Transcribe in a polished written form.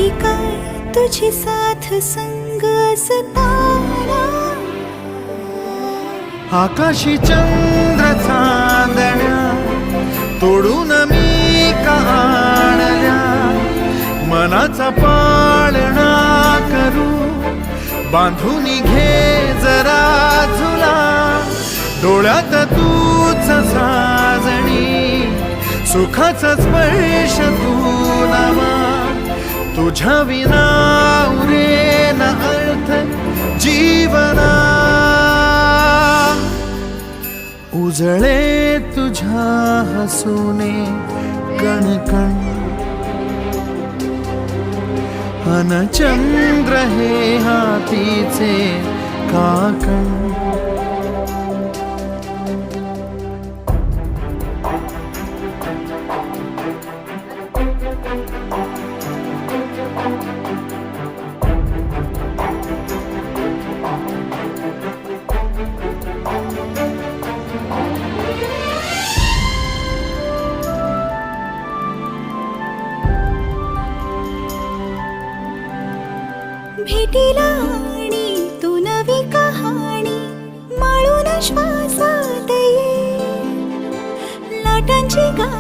तरी काय तुझी साथ संग असताना, आकाशी चंद्र चांदण्या तोडून मी का आणल्या, मनाचा पाळणा करू बांधून घे जरा झुला, डोळ्यात तूच साजणी सुखाचा स्पर्श तू नामा, तुझ्या विना उरेन अर्थ जीवना, उजळे तुझ्या हसूने कणकण, अन चंद्र हे हातीचे काकण, भेटीला आणि तू नवी कहाणी माळून श्वासात ये, लाटांची गा